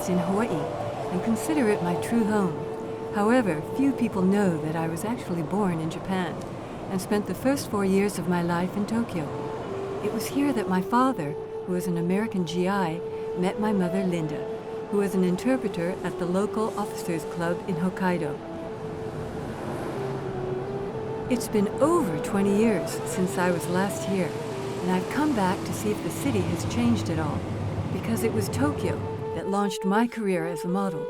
In Hawaii and consider it my true home. However, few people know that I was actually born in Japan and spent the first 4 years of my life in Tokyo. It was here that my father, who was an American GI, met my mother Linda, who was an interpreter at the local officers' club in Hokkaido. It's been over 20 years since I was last here, and I've come back to see if the city has changed at all, because it was Tokyo that launched my career as a model.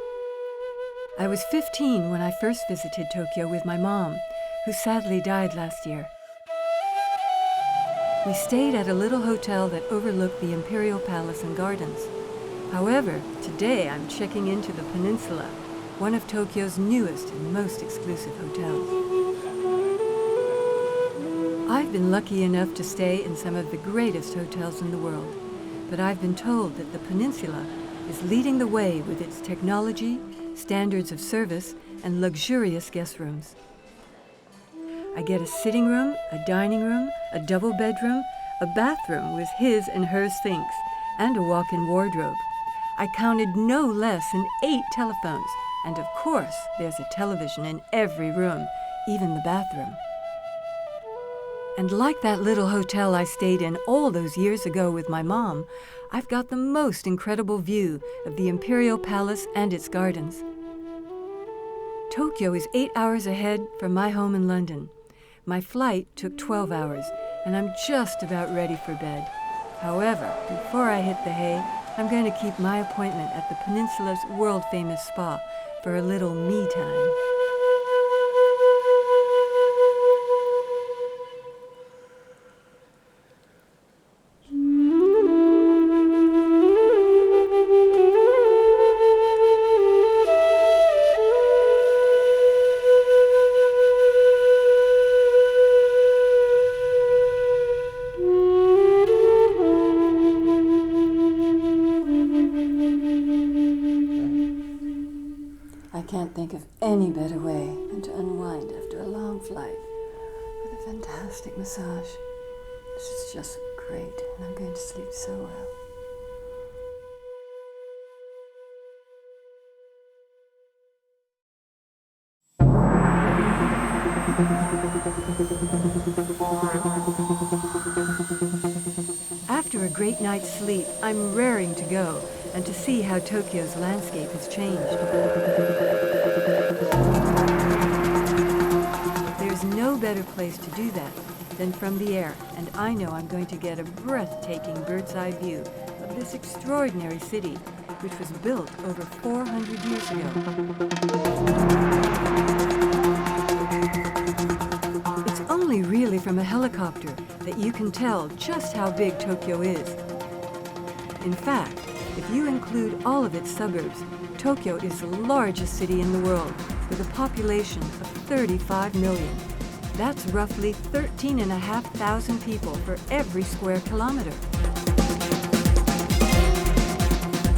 I was 15 when I first visited Tokyo with my mom, who sadly died last year. We stayed at a little hotel that overlooked the Imperial Palace and Gardens. However, today I'm checking into the Peninsula, one of Tokyo's newest and most exclusive hotels. I've been lucky enough to stay in some of the greatest hotels in the world, but I've been told that the Peninsula is leading the way with its technology, standards of service, and luxurious guest rooms. I get a sitting room, a dining room, a double bedroom, a bathroom with his and hers sinks, and a walk-in wardrobe. I counted no less than 8 telephones, and of course, there's a television in every room, even the bathroom. And like that little hotel I stayed in all those years ago with my mom, I've got the most incredible view of the Imperial Palace and its gardens. Tokyo is 8 hours ahead from my home in London. My flight took 12 hours, and I'm just about ready for bed. However, before I hit the hay, I'm going to keep my appointment at the Peninsula's world-famous spa for a little me time. I can't think of any better way than to unwind after a long flight with a fantastic massage. This is just great, and I'm going to sleep so well. After a great night's sleep, I'm raring to go and to see how Tokyo's landscape has changed. There's no better place to do that than from the air, and I know I'm going to get a breathtaking bird's-eye view of this extraordinary city, which was built over 400 years ago. It's only really from a helicopter that you can tell just how big Tokyo is. In fact, if you include all of its suburbs, Tokyo is the largest city in the world with a population of 35 million. That's roughly 13,500 people for every square kilometer.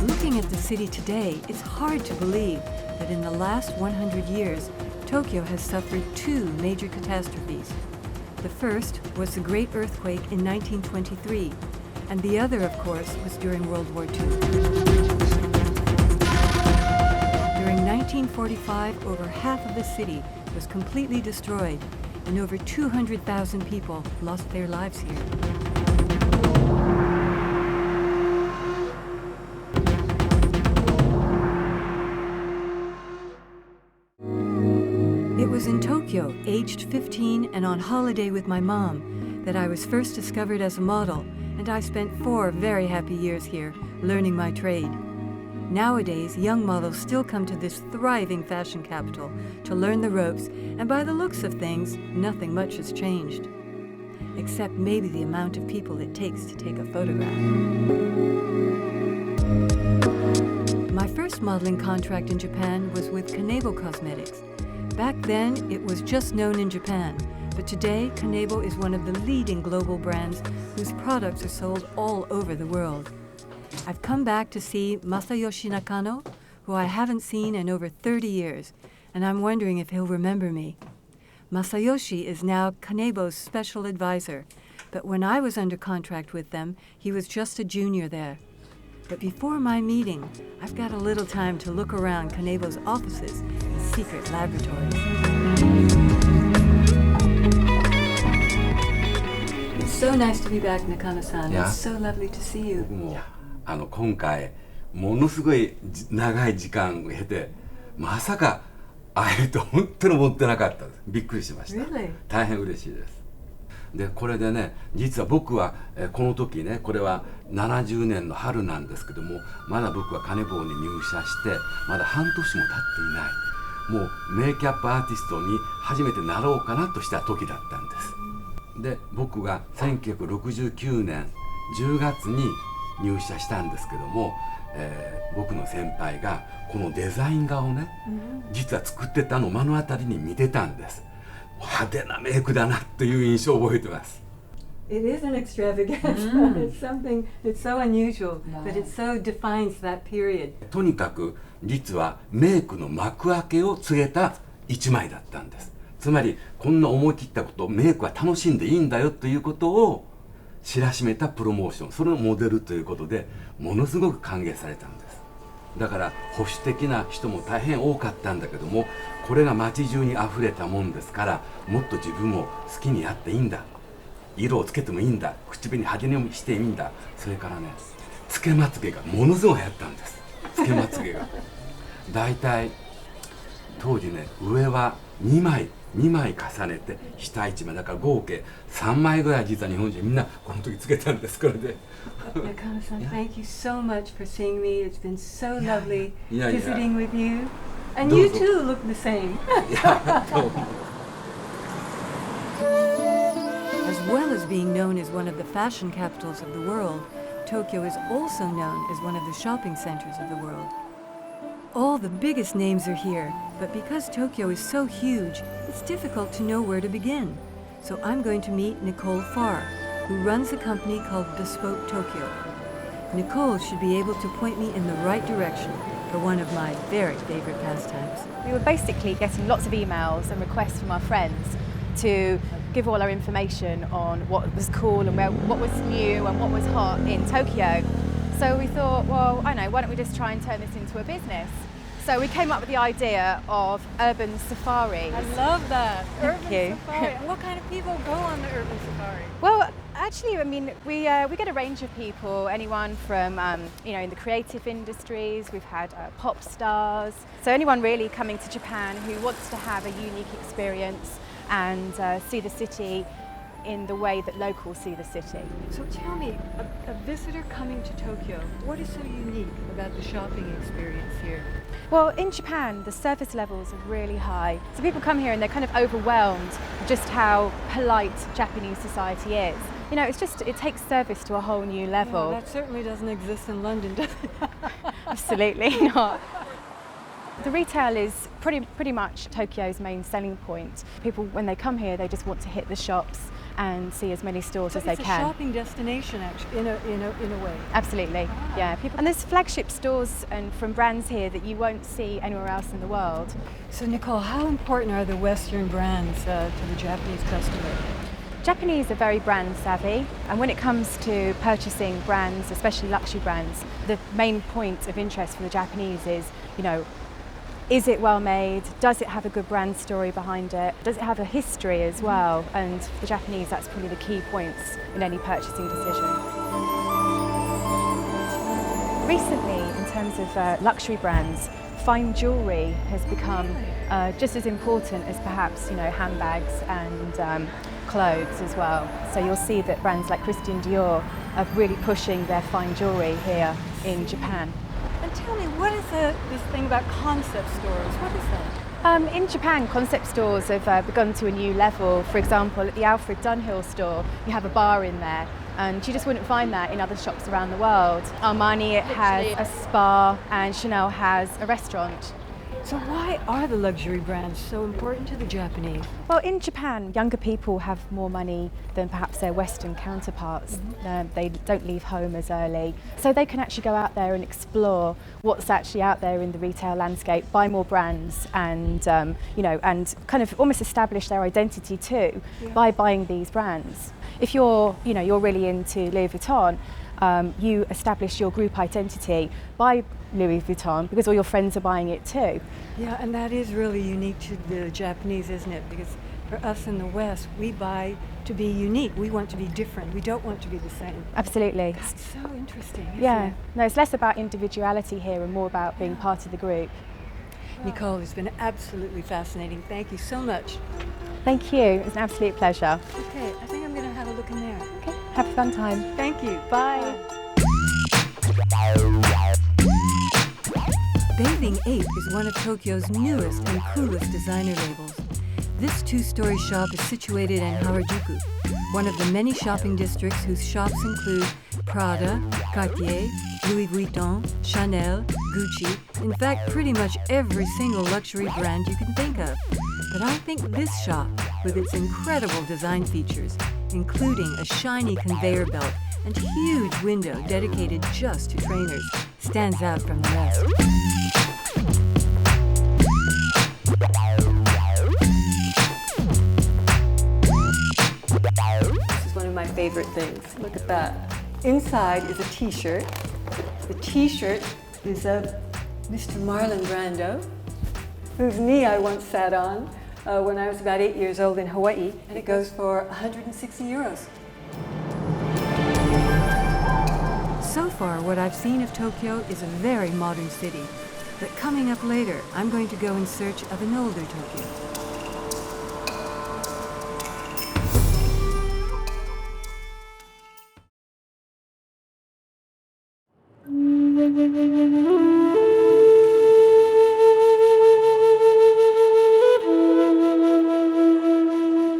Looking at the city today, it's hard to believe that in the last 100 years, Tokyo has suffered 2 major catastrophes. The first was the Great Earthquake in 1923, and the other, of course, was during World War II. During 1945, over half of the city was completely destroyed, and over 200,000 people lost their lives here. It was in Tokyo, aged 15 and on holiday with my mom, that I was first discovered as a model, and I spent 4 very happy years here, learning my trade. Nowadays, young models still come to this thriving fashion capital to learn the ropes, and by the looks of things, nothing much has changed. except maybe the amount of people it takes to take a photograph. My first modeling contract in Japan was with Kanebo Cosmetics. Back then, it was just known in Japan, but today, Kanebo is one of the leading global brands whose products are sold all over the world. I've come back to see Masayoshi Nakano, who I haven't seen in over 30 years, and I'm wondering if he'll remember me. Masayoshi is now Kanebo's special advisor, but when I was under contract with them, he was just a junior there. But before my meeting, I've got a little time to look around Kanebo's offices and secret laboratories. It's so nice to be back, Nakano-san. Yeah. It's so lovely to see you. 今回ものすごい長い時間を経てまさか会えると本当に思ってなかったです。びっくりしました。 Really? 大変嬉しいです。でこれでね、実は僕はこの時ね、これは70年の春なんですけども、まだ僕はカネボウに入社してまだ半年も経っていない、もうメイキャップアーティストに初めてなろうかなとした時だったんです。で僕が1969年10月に入社したんですけども、僕の先輩がこのデザイン画をね、実は作ってたのを目の当たりに見てたんです。派手なメイクだなという印象を覚えてます。 It is an extravaganza. It's something, it's so unusual, but it so defines that period. とにかく実はメイクの幕開けを告げた一枚だったんです。つまりこんな思い切ったこと、メイクは楽しんでいいんだよということを知らしめたプロモーション、それをモデルということでものすごく歓迎されたんです。だから保守的な人も大変多かったんだけども、これが街中にあふれたもんですから、もっと自分も好きにやっていいんだ、色をつけてもいいんだ、口紅派手にしていいんだ。それからね、つけまつげがものすごい流行ったんです。つけまつげがだいたい当時ね、上は2枚重ねて下1枚だから合計3枚ぐらい実は日本人みんなこの時つけたんです。これでNakano-san, thank you so much for seeing me. It's been so lovely Yeah. visiting with you. And you too look the same. As well as being known as one of the fashion capitals of the world, Tokyo is also known as one of the shopping centers of the world. All the biggest names are here, but because Tokyo is so huge, it's difficult to know where to begin. So I'm going to meet Nicole Farr, who runs a company called Bespoke Tokyo. Nicole should be able to point me in the right direction for one of my very favorite pastimes. We were basically getting lots of emails and requests from our friends to give all our information on what was cool and what was new and what was hot in Tokyo. So we thought, well, I know, why don't we just try and turn this into a business? So we came up with the idea of urban safaris. I love that. Thank you. Safari. And what kind of people go on the urban safari? Well, actually, I mean, we get a range of people, anyone from, in the creative industries, we've had pop stars. So anyone really coming to Japan who wants to have a unique experience and see the city in the way that locals see the city. So tell me, a visitor coming to Tokyo, what is so unique about the shopping experience here? Well, in Japan, the service levels are really high. So people come here and they're kind of overwhelmed just how polite Japanese society is. You know, it takes service to a whole new level. Yeah, that certainly doesn't exist in London, does it? Absolutely not. The retail is pretty much Tokyo's main selling point. People, when they come here, they just want to hit the shops and see as many stores as they can. It's a shopping destination, actually, in a way. Absolutely, yeah. And there's flagship stores and from brands here that you won't see anywhere else in the world. So Nicole, how important are the Western brands to the Japanese customer? Japanese are very brand savvy, and when it comes to purchasing brands, especially luxury brands, the main point of interest for the Japanese is, is it well made? Does it have a good brand story behind it? Does it have a history as well? And for the Japanese, that's probably the key points in any purchasing decision. Recently, in terms of luxury brands, fine jewellery has become just as important as perhaps handbags and clothes as well. So you'll see that brands like Christian Dior are really pushing their fine jewellery here in Japan. And tell me, what is this thing about concept stores? What is that? In Japan, concept stores have begun to a new level. For example, at the Alfred Dunhill store, you have a bar in there, and you just wouldn't find that in other shops around the world. Armani has a spa, and Chanel has a restaurant. So why are the luxury brands so important to the Japanese? Well, in Japan, younger people have more money than perhaps their Western counterparts. They don't leave home as early, so they can actually go out there and explore what's actually out there in the retail landscape, buy more brands, and and kind of almost establish their identity too by buying these brands. If you're really into Louis Vuitton, you establish your group identity by Louis Vuitton because all your friends are buying it too. Yeah, and that is really unique to the Japanese, isn't it? Because for us in the West, we buy to be unique. We want to be different. We don't want to be the same. Absolutely. That's so interesting, isn't Yeah. it? No, it's less about individuality here and more about being part of the group. Nicole, it's been absolutely fascinating. Thank you so much. Thank you. It's an absolute pleasure. Okay, I think I'm going to have a look in there. Okay. Have a fun time. Thank you. Bye. Bathing Ape is one of Tokyo's newest and coolest designer labels. This two-story shop is situated in Harajuku, one of the many shopping districts whose shops include Prada, Cartier, Louis Vuitton, Chanel, Gucci, in fact pretty much every single luxury brand you can think of. But I think this shop, with its incredible design features, including a shiny conveyor belt and huge window dedicated just to trainers, stands out from the rest. This is one of my favorite things. Look at that. Inside is a t-shirt. The t-shirt is of Mr. Marlon Brando, whose knee I once sat on when I was about 8 years old in Hawaii, and it goes for 160 euros. So far, what I've seen of Tokyo is a very modern city. But coming up later, I'm going to go in search of an older Tokyo.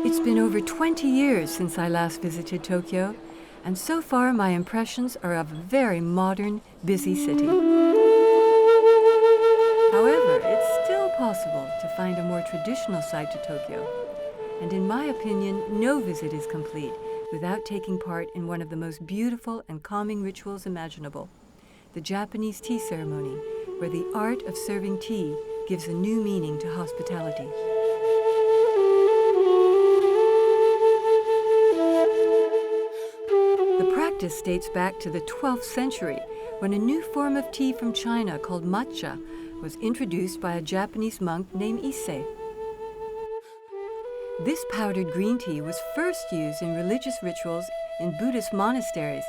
It's been over 20 years since I last visited Tokyo, and so far my impressions are of a very modern, busy city. However, it's still possible to find a more traditional side to Tokyo. And in my opinion, no visit is complete without taking part in one of the most beautiful and calming rituals imaginable, the Japanese tea ceremony, where the art of serving tea gives a new meaning to hospitality. The practice dates back to the 12th century, when a new form of tea from China called matcha was introduced by a Japanese monk named Issei. This powdered green tea was first used in religious rituals in Buddhist monasteries,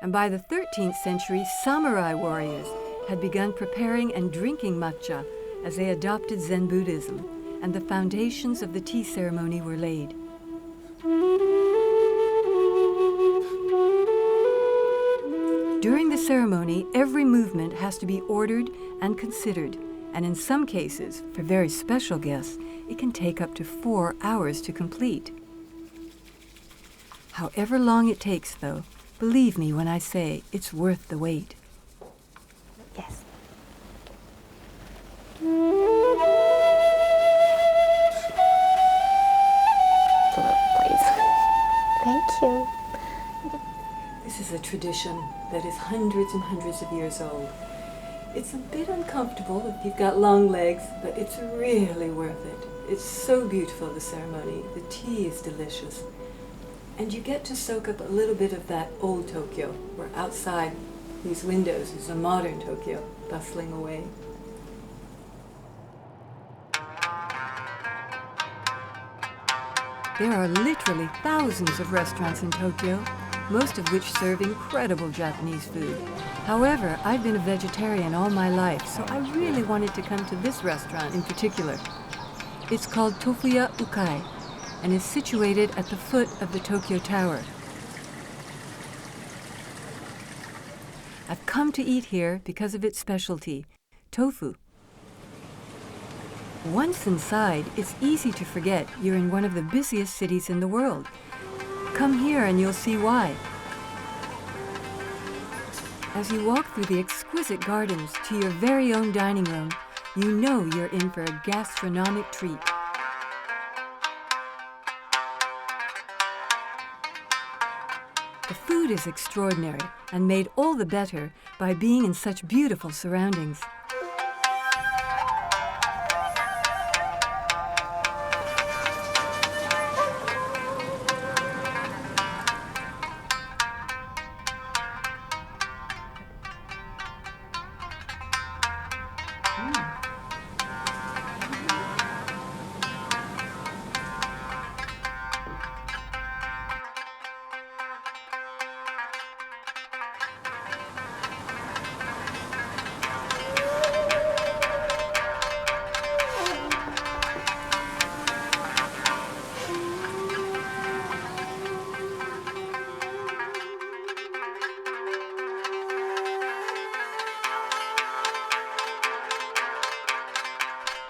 and by the 13th century, samurai warriors had begun preparing and drinking matcha as they adopted Zen Buddhism, and the foundations of the tea ceremony were laid. During the ceremony, every movement has to be ordered and considered, and in some cases, for very special guests, it can take up to 4 hours to complete. However long it takes, though, believe me when I say it's worth the wait. Yes. Please. Thank you. This is a tradition that is hundreds and hundreds of years old. It's a bit uncomfortable if you've got long legs, but it's really worth it. It's so beautiful, the ceremony. The tea is delicious. And you get to soak up a little bit of that old Tokyo, where outside these windows is a modern Tokyo bustling away. There are literally thousands of restaurants in Tokyo, most of which serve incredible Japanese food. However, I've been a vegetarian all my life, so I really wanted to come to this restaurant in particular. It's called Tofuya Ukai and is situated at the foot of the Tokyo Tower. I've come to eat here because of its specialty, tofu. Once inside, it's easy to forget you're in one of the busiest cities in the world. Come here and you'll see why. As you walk through the exquisite gardens to your very own dining room, you know you're in for a gastronomic treat. The food is extraordinary and made all the better by being in such beautiful surroundings.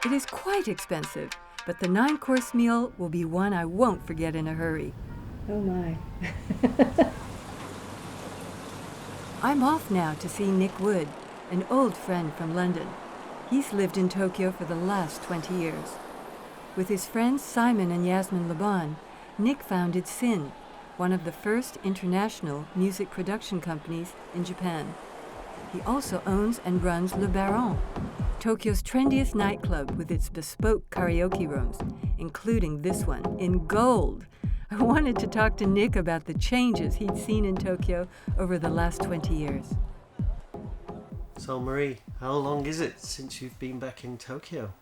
It is quite expensive, but the 9-course meal will be one I won't forget in a hurry. Oh my. I'm off now to see Nick Wood, an old friend from London. He's lived in Tokyo for the last 20 years. With his friends Simon and Yasmin Laban, Nick founded SIN, one of the first international music production companies in Japan. He also owns and runs Le Baron, Tokyo's trendiest nightclub with its bespoke karaoke rooms, including this one in gold. I wanted to talk to Nick about the changes he'd seen in Tokyo over the last 20 years. So Marie, how long is it since you've been back in Tokyo?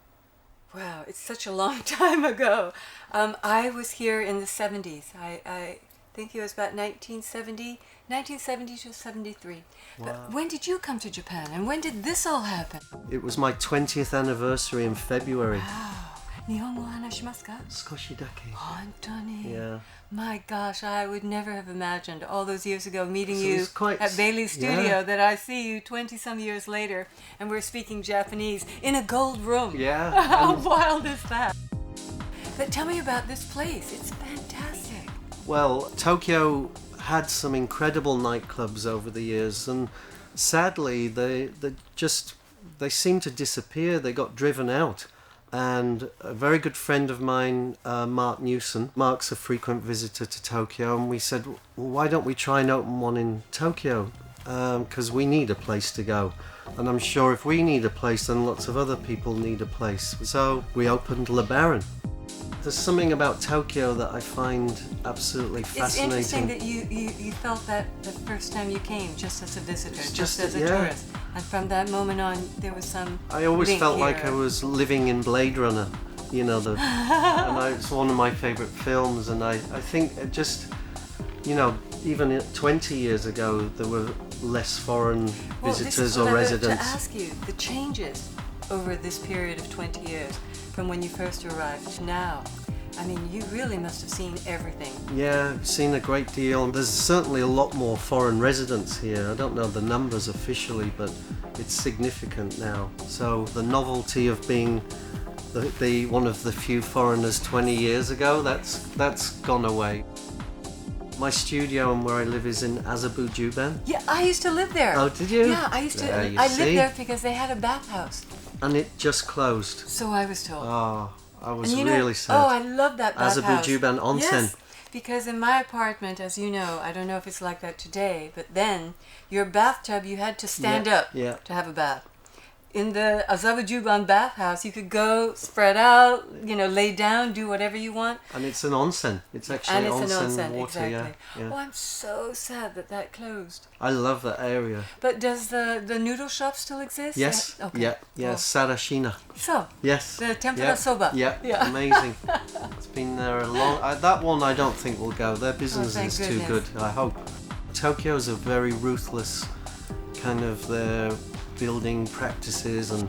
Wow, it's such a long time ago. I was here in the 70s. I think it was about 1970 to 73. Wow. But when did you come to Japan and when did this all happen? It was my 20th anniversary in February. Wow. 日本語を話しますか? 少しだけ. 本当に? Yeah. My gosh, I would never have imagined all those years ago meeting So you it's quite- at Bailey's studio yeah. that I see you 20-some years later and we're speaking Japanese in a gold room. Yeah. How and- wild is that? But tell me about this place. It's fantastic. Well, Tokyo had some incredible nightclubs over the years, and sadly they seemed to disappear. They got driven out. And a very good friend of mine, Mark Newson, Mark's a frequent visitor to Tokyo, and we said, well, why don't we try and open one in Tokyo? Because we need a place to go. And I'm sure if we need a place, then lots of other people need a place. So we opened Le Baron. There's something about Tokyo that I find absolutely fascinating. It's interesting that you felt that the first time you came, just as a visitor, just as a yeah. tourist. And from that moment on, there was some I always link felt here. like I was living in Blade Runner, you know, it's one of my favourite films, and I think it just, you know, even 20 years ago, there were less foreign visitors or residents. Well, this is what I wanted to ask you, the changes over this period of 20 years, from when you first arrived to now. I mean, you really must have seen everything. Yeah, I've seen a great deal. There's certainly a lot more foreign residents here. I don't know the numbers officially, but it's significant now. So the novelty of being the one of the few foreigners 20 years ago, that's gone away. My studio and where I live is in Asakusa. Yeah, I used to live there. Oh, did you? Yeah, I used to. There you I see. lived there because they had a bathhouse. And it just closed. So I was told. Oh, I was And you know, really sad. Oh, I love that bathhouse. Asakusa onsen. Yes, because in my apartment, as you know, I don't know if it's like that today, but then your bathtub, you had to stand up yeah. to have a bath. In the Asakusa bathhouse, you could go, spread out, you know, lay down, do whatever you want. And it's an onsen. It's actually And it's an onsen onsen, water, exactly. yeah. Oh, I'm so sad that that closed. I love that area. But does the noodle shop still exist? Yes. Okay. Yeah. Cool. Sarashina. So, Yes. the tempura yeah. soba. Yeah. Yeah. Amazing. It's been there a long. that one I don't think will go. Their business thank is too goodness. good. I hope. Tokyo is a very ruthless kind of their building practices, and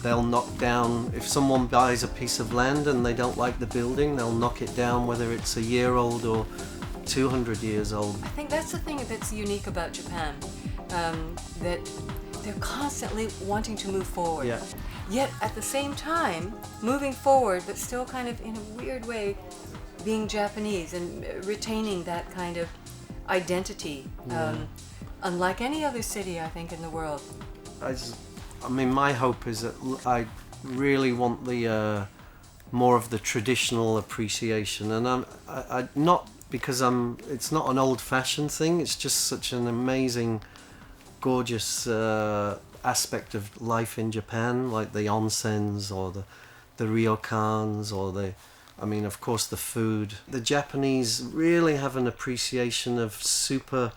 they'll knock down if someone buys a piece of land and they don't like the building, they'll knock it down whether it's a year old or 200 years old. I think that's the thing that's unique about Japan, that they're constantly wanting to move forward. Yeah. yet at the same time moving forward, but still kind of in a weird way being Japanese and retaining that kind of identity, unlike any other city, I think, in the world. I mean, my hope is that I really want the more of the traditional appreciation, and I not because it's not an old-fashioned thing. It's just such an amazing, gorgeous aspect of life in Japan, like the onsens or the ryokans or I mean, of course, the food. The Japanese really have an appreciation of super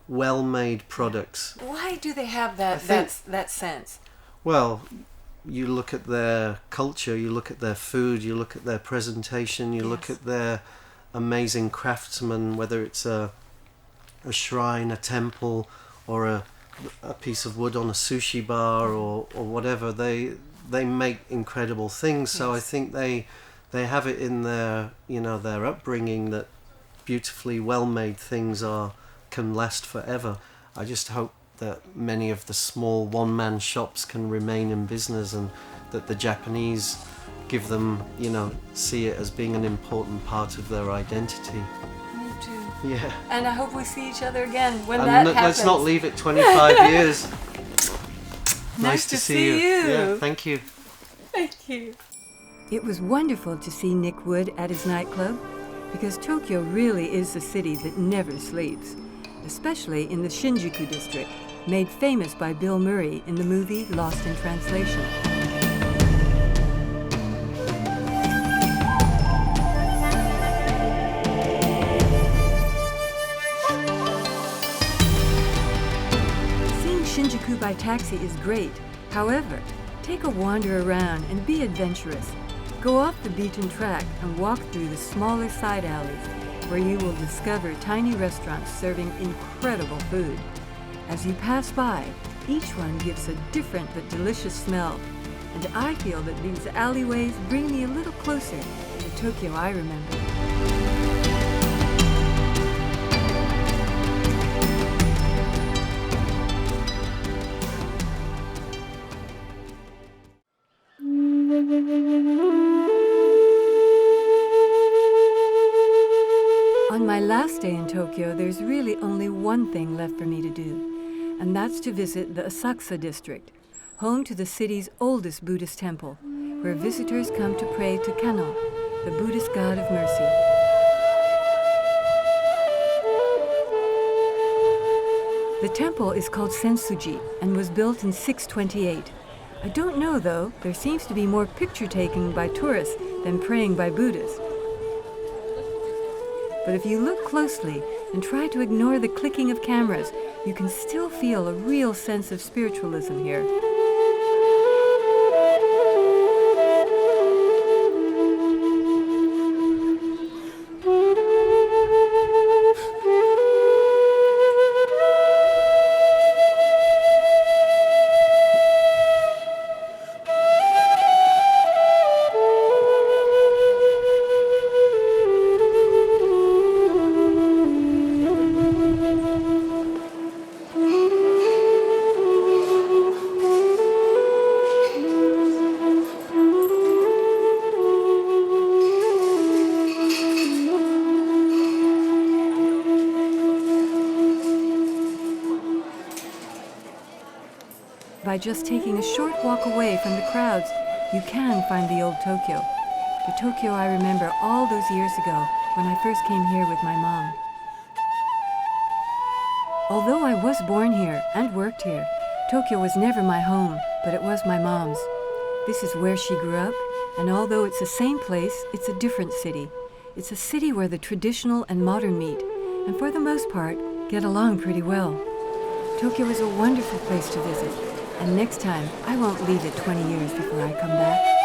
well-made products. Why do they have that that sense? Well, you look at their culture, you look at their food, you look at their presentation, you look at their amazing craftsmen, whether it's a shrine, a temple, or a piece of wood on a sushi bar or whatever. They make incredible things. So I think they have it in their their upbringing that beautifully well-made things can last forever. I just hope that many of the small one-man shops can remain in business, and that the Japanese give them, see it as being an important part of their identity. Me too. Yeah. And I hope we see each other again when that happens. Let's not leave it 25 years. Nice to see you. Yeah, thank you. Thank you. It was wonderful to see Nick Wood at his nightclub, because Tokyo really is a city that never sleeps, especially in the Shinjuku district, made famous by Bill Murray in the movie Lost in Translation. Seeing Shinjuku by taxi is great. However, take a wander around and be adventurous. Go off the beaten track and walk through the smaller side alleys, where you will discover tiny restaurants serving incredible food. As you pass by, each one gives a different but delicious smell, and I feel that these alleyways bring me a little closer to the Tokyo I remember. On my last day in Tokyo, there's really only one thing left for me to do, and that's to visit the Asakusa district, home to the city's oldest Buddhist temple, where visitors come to pray to Kannon, the Buddhist god of mercy. The temple is called Sensuji and was built in 628. I don't know, though. There seems to be more picture taking by tourists than praying by Buddhists. But if you look closely and try to ignore the clicking of cameras, you can still feel a real sense of spiritualism here. By just taking a short walk away from the crowds, you can find the old Tokyo. The Tokyo I remember all those years ago when I first came here with my mom. Although I was born here and worked here, Tokyo was never my home, but it was my mom's. This is where she grew up, and although it's the same place, it's a different city. It's a city where the traditional and modern meet, and for the most part, get along pretty well. Tokyo is a wonderful place to visit. And next time, I won't leave it 20 years before I come back.